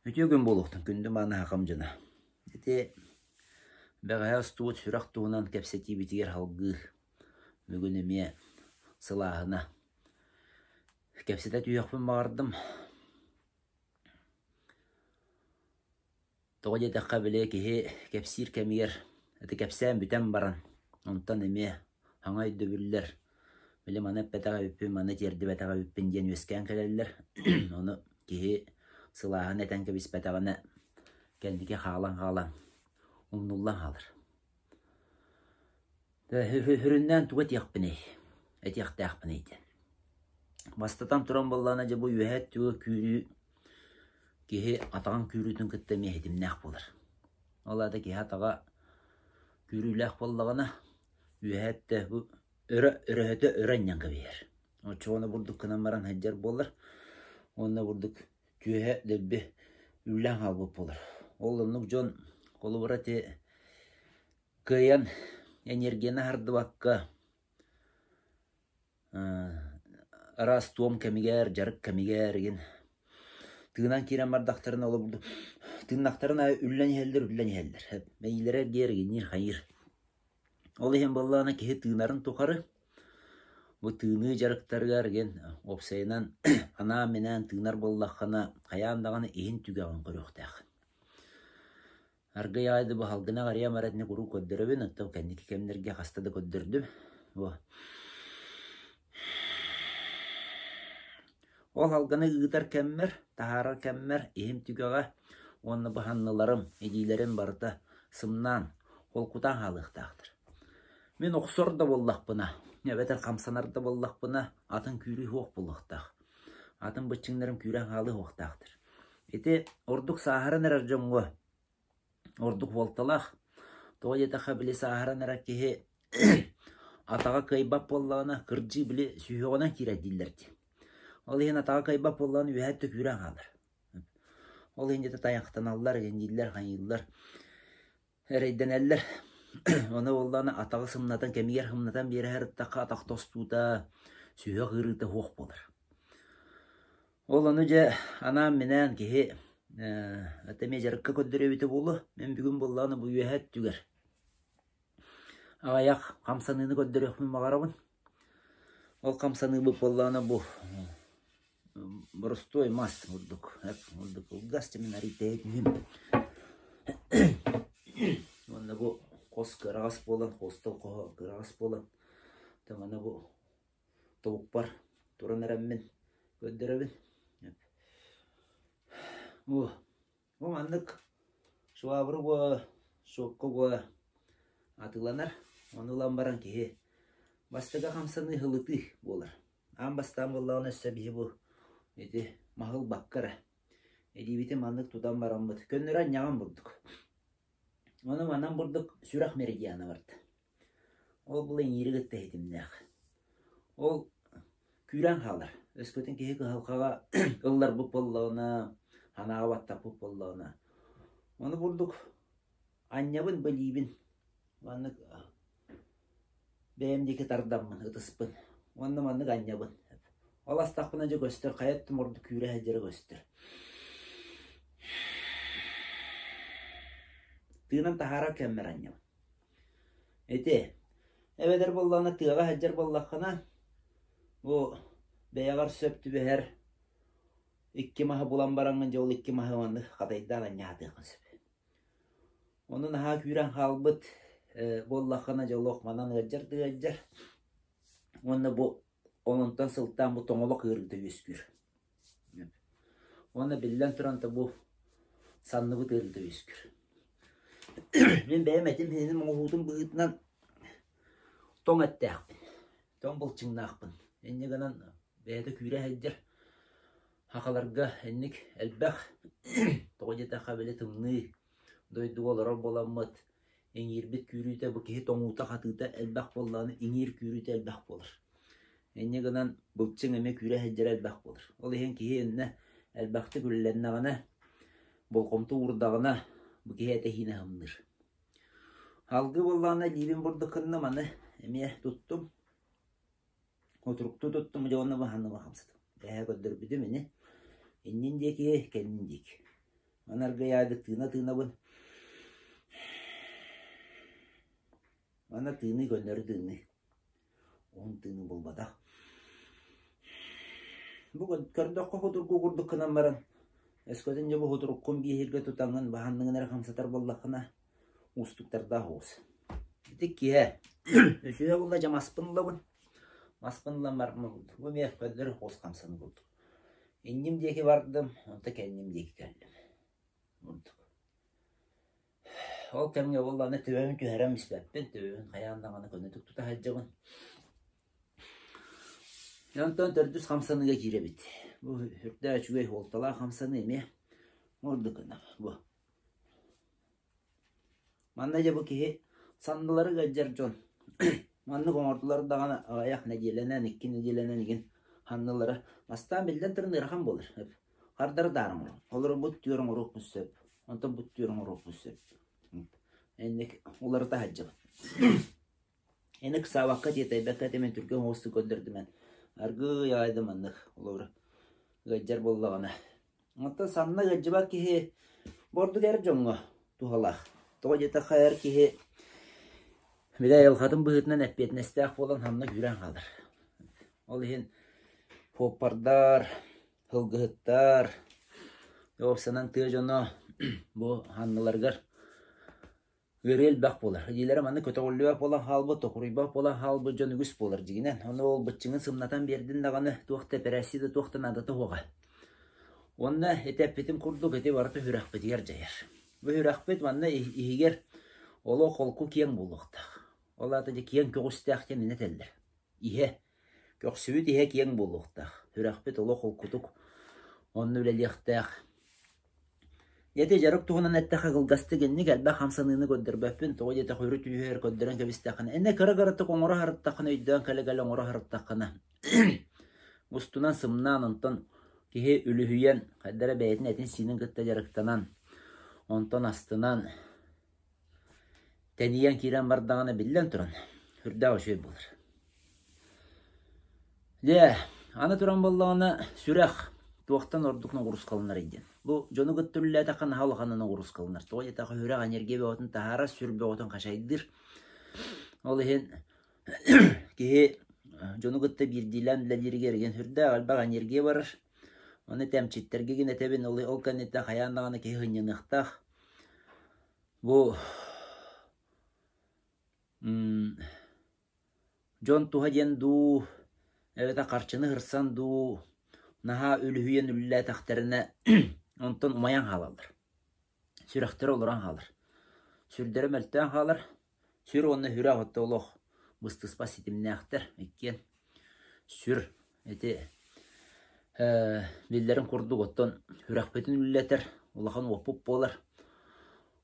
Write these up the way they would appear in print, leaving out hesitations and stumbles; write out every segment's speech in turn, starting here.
Ötüyor gün boluktun gündüm bana hakamcına. Ete Bəғая стуыт сүрақ туынан кәпсети битигер халгы мүгін еме сылағына. Кәпсеті түйіқпін бағардым. Тоғы детаққа біле кеге кәпсир кәмегер. Әті кәпсән бүтән баран. Онтан еме хаңа үйді бүлілер. Біле маны бәтаға өппін, маны терді бәтаға өппін ден өскен кәлелер. Оны кеге сылағын әтен кәбіс бәтағаны кәндіке қағалан. Умнуллан алыр. Хүріннен туғат яқпыны. Әт яқты яқпыны еді. Бастатан тұран боллана жа бұл үйәт түгі күйрі кеге атаған күйрітін күттәме едімне ақ болыр. Олады кеге атаға күйрілі ақ боллағына үйәтті бұл өрәті өрәннен көбейер. Очуғаны бұрдық кынан баран хаджар болыр. Онына бұрдық түйе дәлбі үллән қалбып болыр. Олынық жон қолы бұраты көйен энергияны харды баққа арас туом кәмігер, жарық кәмігер еген. Тығынан керен бардақтарын олы бұлды. Тығынақтарын үллән елдер. Мәйілері дергенер қайыр. Ол еген боллағына кеге тығынарын тоқары. Бұл тығыны жарықтарға еген опсайынан ана менен тығынар боллаққана қаяндағаны ең түгіғын көріқтәқ. Аргай айды бұл халғына қария маратыны құру көддірібін, оттау кәндекі кәмдерге қастады көддірдім. Ол халғаны ғытар кәммер, тахарар кәммер, ехім түгіға, оны бұханныларым, едейлерім барыта сымнан, қолқутан халықтақтыр. Мен оқсор да боллақ бұна, бәтір қамсанар да боллақ бұна, атын күйрі оқ болықтақ. Атын бұтчыңларым күйрен халы оқтақтыр. Еті ордық сахарын әрір жоңғы, ордық волталақ, тоғы етақа білі сахаран әрі кеге атаға кайбап боллағына кырджи білі сүйеғынан керәдділдерді. Ол ең атаға кайбап боллағына үйәтті күрен қалыр. Ол ең жеті таяқтан алылар, енділер, қайылылар, әрейден әлілер. Оны боллағына атаға сымнатан, кәмегер сымнатан бері әріттаққа атақ тостуыта, сүйе ғырыты хоқ болыр. Ол оны же анам менен кеге әтеме жарыққа көддірі өті болу, мен бүгін боллағына бұл үйәт түгер. Ағаяқ қамсаныны көддірі өкмін мағарабын. Ол қамсаны бұл боллағына бұл бұрыстой мас ұлдық. Ұлдасты мен әрейті әйтмейм. Онда бұл қос қырағас болан, қостыл қырағас болан. Тамана бұл тоғық бар, тұрын әрәммен көддірі Ол андық шуабыры бұ, шоққы бұ атыланар, оны ұлан баран кеге. Бастыға қамсаны ғылыты болар. Ан бастан болағына өсі бейі бұ, еті мағыл баққара. Еді беті мандық тудан баран бұд. Көннер аңнаған бұлдық. Оны манан бұлдық сүрақ меридияны барды. Ол бұл ең ерігітті етімнәқ. Ол күйрен қалар. Өскөтін кеге қалқаға ұллар бұп болағына, анаға баттап бұп болағына. Оны бұлдық аннябын білейбін. Манық бәйімдекі тардамын, ұтыспын. Оны манық аннябын. Ол астақпына жа көстір, қаяттым орды күйрі әдері көстір. Тығынан тахара кәммер аннябын. Әте, әбәдер болағына тыға әдер болаққына, бұл бәяғар сөпті бәр 2 маһы булан бараңын жол 2 маһы онды қатайдан аннятығын сөп. Оның аға күйрен қалбыт боллақына жол оқманан ғаджар. Оны бұл онынтан сылттан бұл тоңылық ғырғыды өскүр. Оны білден тұранты бұл саннығы ғырғыды өскүр. Мен бәймәтім менің мұғудың бұғытынан тоң әтті ақпын. Тоң бұл чыңна ақпын. Әнне ғанан бәйді күйре әджір. Хақаларға әннік әлбәқ. Тоғы жета қабілі тымны. Дойды олар боламыд. Әңер бет күйрейті бұл кеге тоңуыта қатыта әлбәқ болағыны әңер күйрейті әлбәқ болыр. Әнне ғанан бұлтшың әме күйре әджір әлбәқ болыр. Ол ең кеге әнне әлбәқті күлілеріне ғана болқомты ұрдағына бұл кеге әтәхіне ғымдыр. Алғы болағына дейбін бұрдықынны маны әме тұттым. Отырықты тұттым, жауына бағанны бағамсыдым. Бәе көддір бүді мені. Эннен деке, кәннен деке. Anarga yadık tığına bun. Ana tığını gönderir tığını. On tığını bulmadı. Bugün kördökko hudurgu kurduk kınan baran. Esköden bu hudurukun bir hirge tutangan bahanlığın rakam satar bollakına. Ustuklar daha olsun. Dedik ki he. Üsüye bulacağım aspınla bun. Aspınla var mı bulduk. Bu mehbedleri hoz kamsanı bulduk. İndim diye ki vardım. Onta kendim diye ki geldim. Bulduk. O kemge vallahi ne tüvevün tüherem isbep. Ben tüvevün hayağından ana konu tuta haccaman. Yantan tördüz kamsanıga gire bitti. Bu hürde çüvey oltala kamsanı emi. Ordu kına bu. Mannaca bu ki sandıları gaccar con. Manlı komortuları dağına ayak ne dilenen iki ne dilenen ikin hanlıları. Mastan bilden tırın ırham bolur. Kardarı darım olur. Olur but diyorum oruk büssep. Onta but diyorum oruk büssep. Ennek uları da haccalı. Enek kısa vakit yetey beklet emen Türkiye hostu gönderdüm ben. Argı yaydım anlık. Olur. Gaccar bollağına. Onta sanna gacıbak ki bordu ger jonga tuhalak. Toğa jeta kayar ki bir de yılkadın bıhıtından epbet nestek olan hamla güren kalır. Ol hin popardar, hılgıhıttar, yoksanan tığcunu bu hanlılargar görel bak bolar. Dilerim anı kötü oluyor bolan halbı, tokuruyba bolan halbı canı güç bolar diginen. Onu ol bıççının sımnatan berdin dağını tuğta peresi de tuğtan adı tuğağa. Onda eteppetim kurduk eti varıp hürakbet yer cayar. Bu hürakbet vanna ihiger olu kolku kiyen bulukta. Ola da kiyen köğüstekten ne teller. İhe köksübüt ihe kiyen bulukta. Hürakbet olu kolkutuk. Onu öyle liyaktak. Yete jarık tuğunan etteqa kılgastı genni gelbe hamsanını göndürbeppin. Tuğu yete kuyru tüyüher göndüren kebistakına. Enne kara karıttık oңora harıttakına öydüğün kale oңora harıttakına. Ustunan sımnan ondan kihe ülühüyen kaddara beytin etin sinin gıtta jarıktanan. Ondan astınan teniyen kiren bardağına billen turan. Hürda o şey bulur. Le, ana turan bollağına sürek. Tuğaktan ordukna kurus kalınlar edin. Bu jonu gıttürlüle takan halkanına kurus kalınlar. Tuğa yatağı hürek anerge be otun tahara sürbe otun kaşaydır. Olu hen kihe jonu gıtta bir dilen bileleri gergen hürda alba anerge varır. Onu temçitlerge gine tebin ol kanette hayandağına ki hınyanıqtaq. Bu Jon tuha jendu evet karşını hırsan du naha ülhüyen ülle taxtarına ondan umayan halalır. Sürekter oluran halır. Sürdere melten halır. Sür onu hüra hotta oloq bыстıspa sitimne aktar. Ekken sür eti billerin kurdu gottan hürakbetin ülleter. Olağan opup bolar.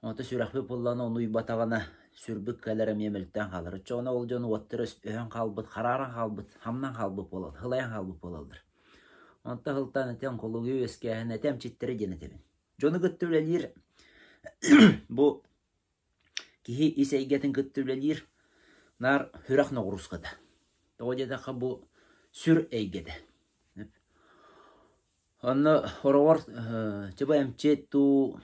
Onta sürekbe bollana onu uybatağına sürbük kalırım yemelten halır. Çoğuna olacağını ottırız öğen kalbıt, kararan kalbıt, hamdan kalbıt bolalı, hılayan kalbıt bolalıdır. Onta hıltan eten kolu göğü eskehen etem çitleri jenetebin. Jonu gıttürlelir bu kihi iseygetin gıttürlelir nar hürak noğruskada. Doğacadaka bu sür eygede. Onu horowar çıba emçet tu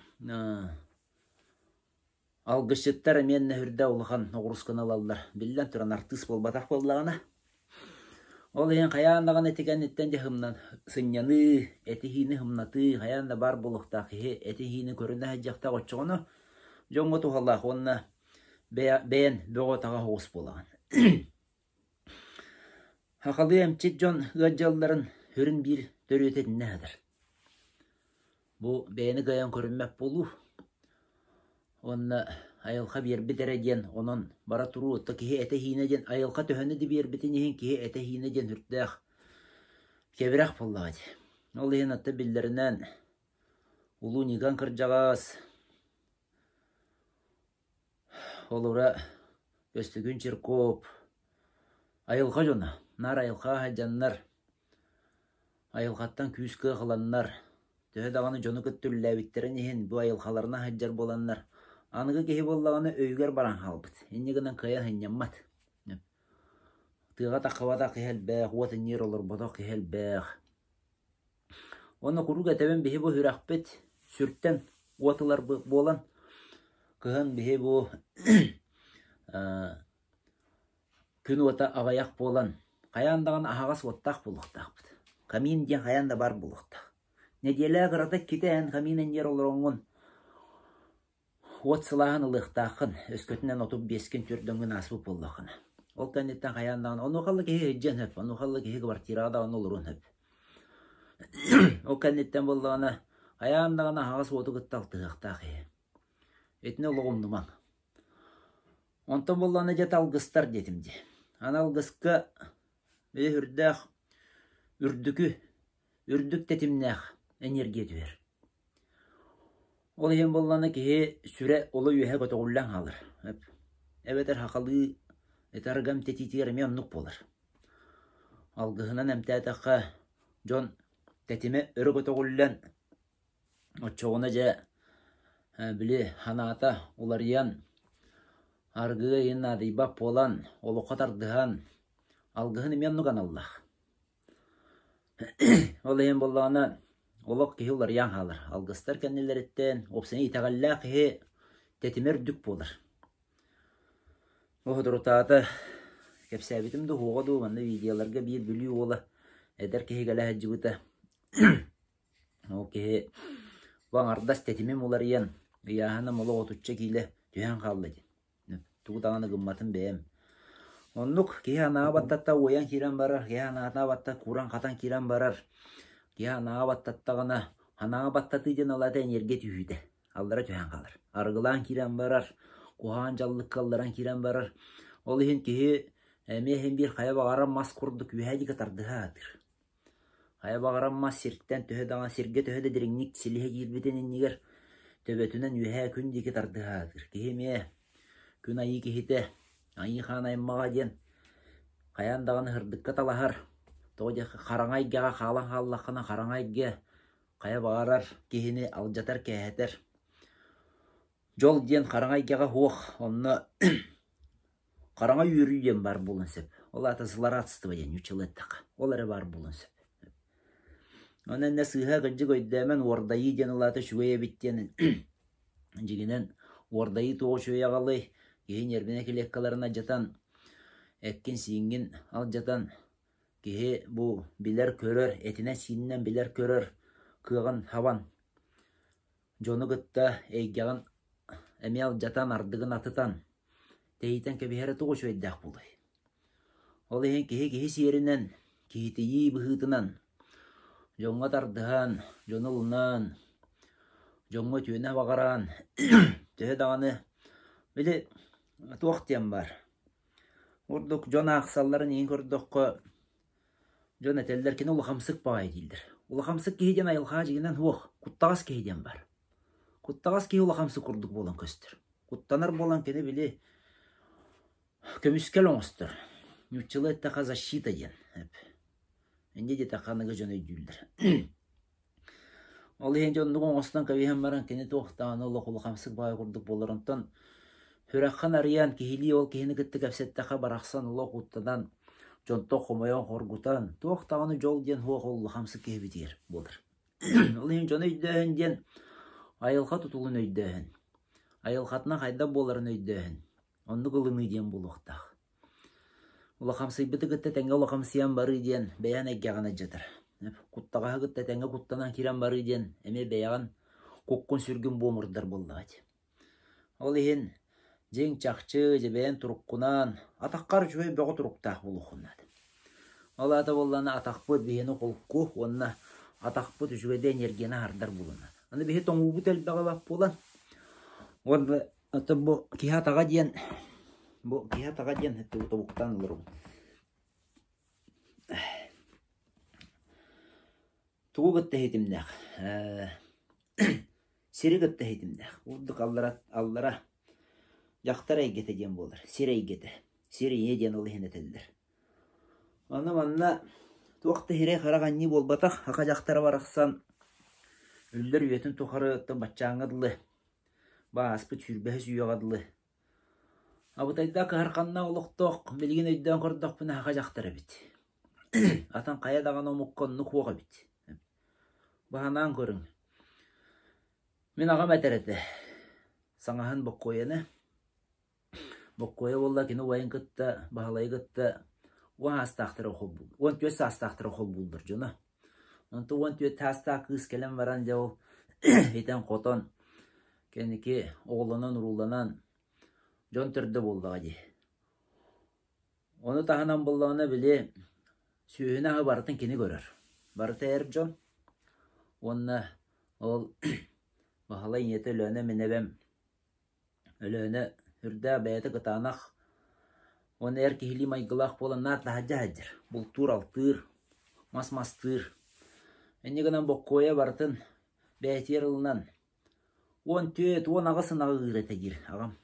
algışıttar menne hürde olğan noğruskan alallar. Billen turan artыс bolbatak bollağına. Ol hen kayağındağın etiken etten de hımnan sınyanı, etihini hımnatı, kayağında bar buluqtaq etihini köründe hacjaqta qoççoğunu. Jongo tuhallaq onna beğen boğotağa hoğus bolağın. Haqalı emçet jon gacalların hürün bir törüyetin nedir? Bu beğeni gayan körünmek bolu. Onna ayılqa bir biteregen onun bara turu otta kihe etehine gen ayılqa töhönü de bir bitin yihin kihe etehine gen hürtdaq kebirak bolladı. Ol yihin atta billerinden ulu nigan kırjağaz olura göstügün çirkop ayılqa jona nar ayılqa hajanlar ayılqattan küskü kılanlar töhö dağını jonu küttürlebitterin yihin bu ayılqalarına hajjar bolanlar. Anıgı kehi bollağını öyger baran halbıt. Enniginden kayan hınyanmat. Tığa taqıvada kihel bäq, uatın yer olur boda kihel bäq. Onu kuru geteben bihi bu hürakbet sürtten Uatılar bolan. Kıhan bihe bu күн уата аваяк болан. Каяндаган ахагас оттак булуктак. Камин ден каянда бар булуктак. Неделя града китен каминен ер олоңун. От сылаһын ылыктакын, өскөтүнөн отуп бескен түрдөңүн асып боллакын. Ол кенеттен каяндаган ону каллы ке женеп, ону каллы ке квартирада ону олорун хеп. Ол кенеттен боллагана каяндаган ахагас оту гытталтыктак. Этне логумдуман. Онтон болланы жет алгыстар детимди. Ана алгыска үрдәк үрдүк тетимнәк энергия дүйер. Ол ем болланы ки сүре олы үйе көтөгүллән алыр. Эбетер хакалы этаргам тетитер мен нук болар. Алгыһынан эмтәтәккә жон тетиме өрө көтөгүллән очогына же биле ханата улар ян аргыга ена дыйбап болан олуқатардыған алгыһын мен нуган Аллах. Ол ем болланы олық кихи улар ян халыр. Алгыстар кәннелереттен опсыны итагалла кихи тетимер дүк болар. Оғыдырутаты кепсәбетімді хоғаду манны видеоларға бейір бүлі ола әдер кихи галә хаджыбыта. Ол кихи баң ардас тетимем олар ян яханы молы отучча кейлі түйен қалды. Туғдағаны гымматын бәйім. Оннук кея анаға баттатта оян кирен барар, кея анаға батта куран қатан кирен барар, кея анаға баттаттағына анаға баттаты ден олады энерге түйді. Алдара түйен қалар. Арғылан кирен барар, куған жаллық қалдыран кирен барар. Ол ехен кея әмейхен бір қая бағаран мас құрдық үйәді қатардыға атыр. Қая бағаран мас серттен түйе даған серге түйе де діріңнік сіліге келбетенен негер төбетінен үйә күн деке тардыға атыр. Кея ме күн айы кехите, айы хан аймаға ден, қаяндағаны хырдыққа талахар, тоғыда қараңайгаға қалан қаллақына қараңайге қая бағарар кехіне алжатар кәхетер. Жол ден қараңайгаға хоқ, онны қараңай үйірі ден бар болын сеп. Ол аты зылар атыстыва ден, үчілеттіқ. Ол әрі бар болын сеп. Онын нәсіға күнжі көйдәмен ордайы ден олаты шуэе біттенін. Жігінен ордайы тоғы шуэе қалай, Кехин ербіне келеккаларына жатан, әккен сиңгін ал жатан, кехе бұ білер көрір, әтіне синнен білер көрір, күйған хаван. Жоны күтті әйгіған әме ал жатан ардығын атытан, тәйітен кәбіхәрі тұғыш өйдәк бұлды. Ол ең кехе сиерінен, кехетейі бұхытынан, жоңға тардыған, жоны ұлынан, жоңға түйіне бағаран, түйе дағаны, білі, туақтен бар. Ордық жон ақсалларын ең көрдіққа жон әтелдер кені ұлықамсық бағай дейдір. Ұлықамсық кейден айылға жегінен оқ, құттағас кейден бар. Құттағас кей ұлықамсық құрдық болан көстір. Құттанар болан кені білі көміскел оңыстыр. Нүтчілі әттіға защита ден. Әнде де тақанығы жон өйділдір. Ол ең жондығы оңыстан көбейен баран кені туақтағаны ұлықамсық бағай құрдық боларынтан Хүрәққан ариян кехили ол кехini кітті кәпсеттіға барақсан ұлық ұттадан, жонтоқ қомайон қорғутан, тоқтағаны жол ден хоқ олы қамсы кехбетер болыр. Ол ең жон өйдәхін ден айылға тұтылын өйдәхін. Айылғатына қайда боларын өйдәхін. Онды қылыны ден болуқтақ. Ұлы қамсы біті кітті тәңге ұлы қамсиян бары ден бәян әкгеғаны жатыр. Құттаға кітті тәңге құттанан кирен бары ден әме бәяған көккін сүргін бомырдар болдағады. Ол ең Жең чақчы жебен тұрыққынан атаққар жөй бөғі тұрықтақ болуқынады. Ол аты болланы атақпыд бейіні қолыққу, онына атақпыд жүгеде энергияны ардар болуынады. Аны бейі тоңу бұт әлбәға бап болан. Онды бұл кихатаға ден, әтті ұтабуқтан ұлырым. Туғы күтті хетімдәқ. Сері күтті хетімдәқ. Ұлдық аллара Жақтар әйгеті ден болыр. Сер әйгеті. Сер ене ден олы хенетелдер. Аны манна туақты хере қараған не болбатақ. Хақа жақтары барақсан. Үлдер үйетін тұқары өттін батчаңыдылы. Ба аспы түрбәхі сүйеғадылы. Абытайда қарқанна олықтық. Білген өйден құрдық бұны хақа жақтары бит. Atan kayadağın omukkonunu koğa bit. Bahanan görün. Мен ағам әтереті. Саңаһын боккойаны. Боккоя болла кені уайын кытта, бағалай кытта, уан астақтыры қол бұл. Уан төс астақтыры қол бұлдыр жоны. Онты уан төс тастақ кыз келем баран жау, етен қотон, кенеке оғылынан, ұруланан, жон түрді болдыға де. Оны тағынан болдағына біле, сүйіні ағы барытын кені көрір. Барыты әр жон, онына ол бағалай неті өліні мінебем, өліні үрді бәйті қытанақ, оны әр кехілі майғылақ болын нар тағаджа-хаджыр. Бұл тұр алтыр, мас-мастыр. Әнегінен боккоя барытын бәйтер ұлынан 10 төт, 10 ағысын ағы ғырыты жир, ағам.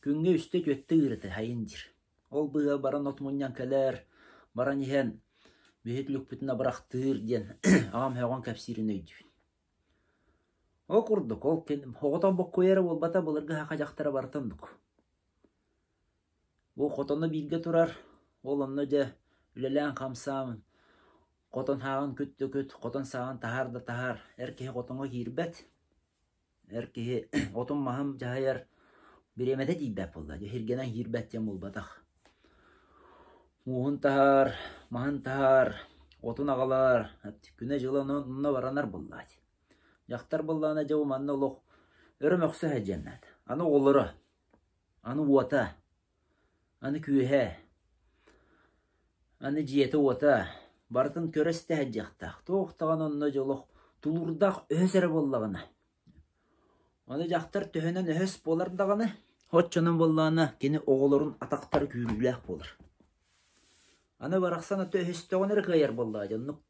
Күнге үсті көтті ғырыты хайын жир. Ол бұға баран отмуннян кәлер, баран ехен бүйет люкпітіна бірақтыр ден, ағам хауған кәпсирін өйдібін. Ол құрдық, ол хоғытан боккояры болбата бұлырғы хақа жақтара бартындық. Бұл қотаны билге тұрар, ол онны жа үлелән қамсамын. Қотан хағын көтті көт, қотан сағын тахар да тахар, әркеге қотанға кейірбәт. Әркеге отын мағым жағайар біремеді дейбәп болды. Хергенен кейірбәттен болбатақ. Мұғын тахар, мағын тахар, отын ағалар, күні жылы онына баранар болды. Жақтар болдағына жау манны олық өрім өқсі әдженнәді. Аны олыры, аны уата, аны күйе, аны жиеті уата, бартын көресті әджектақ. Тоқтаған онына жолық тұлырдақ өсірі болдағына. Аны жақтар төхінен өс болардағына, хотчының болдағына кені оғылырын атақтар күйіліләк болыр. Аны барақсана төхістіғын әрі қайар болдағына, жонны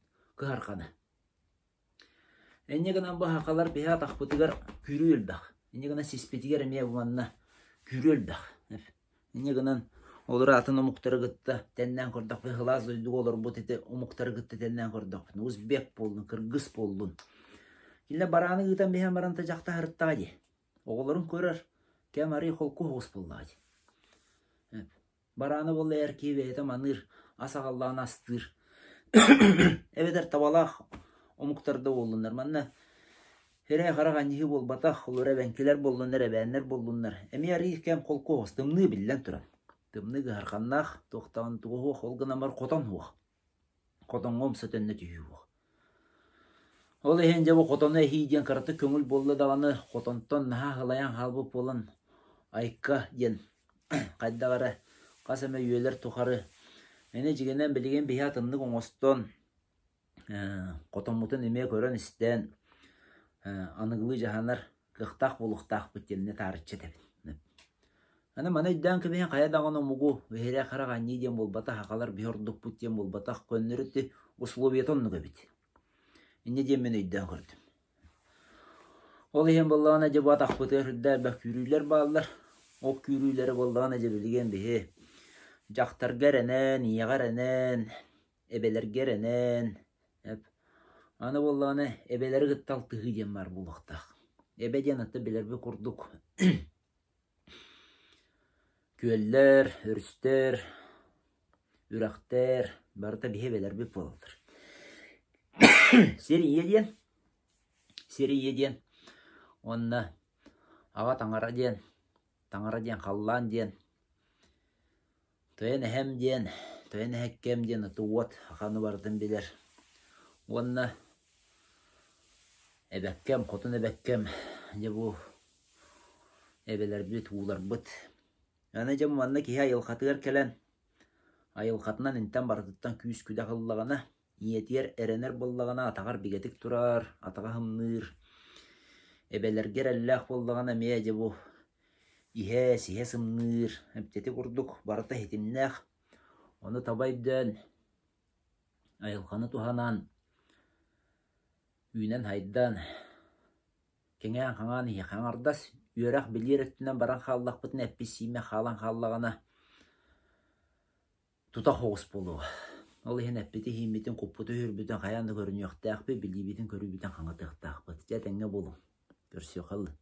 қығарқаны. Эннегінен бұл хақалар бейа тақпытығар күрі өлбәқ. Эннегінен сеспетігер әме бұманына күрі өлбәқ. Эннегінен олар атын ұмықтары ғытты тәннен көрдіқ. Бұғылаз өйдіг олар бұт еті ұмықтары ғытты тәннен көрдіқ. Өзбек болдың, кыргыз болдың. Келі бараны ғытан бейен баранты жақта ғырттаға де. Оғыларын көрір, кәм арай қолқу ғос болдыға де. Бараны болы әркей бәйті маныр, асағаллағын астыр. Әбетер табалақ омуктарда болдундар. Манна хере қарағанығы бол батақ, олар әбәнкелер болдундар, әбәнлер болдундар. Әме арих кәм қолқу ғос, тымны білден тұран. Тымны ғарқаннақ, тоқтаған тұғы қолғына бар қотан хуақ. Қотан ғом сөтінні түйі хуақ. Ол ехен жабы қотаны әхейден қараты көңіл болды дағаны қотантан наға ғылаян халбы болын айққа ден. Қайдағары қасымы үйелер тұқары. Әне жігенен білген бейя тымны қоңыстан қотан мұтын еме көрін істен анығылы жағанар қықтақ болуқтақ бүттеніне тарытшы дәбін. Аны мана үдден көбейін қаядағын омуғу өйірі қараған неден болбата хақалар бейордық бүттен болбата қөннірітті условиятонны көбейді. Инне ден мен өйден көрдім. Ол ехен болдағына жа батақ бұтыр үддәр бәк күрүйлер бағалар. Ол күрүйлері болдағына жа білген бейі. Жақтар гәрінен, иеғарінен, әбелер гәрінен. Аны болдағына әбелері ғыттал тұғы ден бар бұлықтақ. Әбеден атты білербі құрдық. Көллер, үрістер, үрақтер, барыта бейе белербі болдыр. Сері еден, онына аға таңара ден, қаллан ден, тойын әхем ден, тойын әхеккем ден, ұтуот, ақаны бардын білер. Онына әбәккем, қотын әбәккем, жабу әбелер бүт, уылар бұт. Аны жабу манна кеге айылқатығар кәлән, айылқатынан інтен бардыттан күйіс күді қыллағана, ниетер әренер боллағана атағар бігетік тұрар, атаға хымныр. Әбелергер әлләқ боллағана мея жабу ihe сымныр, әптеті құрдық, барыта хетімнәқ. Оны табайдан, айылқаны туханан, үйінен хайдан, кеңен қаңан ие қаңардас, үйерақ білер өттінен баран қаллақ бұтын әппесіме қалан қаллағана тута хоғыс болуы. Ол ехен әппеті хейметін қоппыты үрбітін қаянды көрін yoқтақ бі, білі бетін көрі бітін қаңатықтақ бұт. Жәтәңе болу. Көрсе қылды.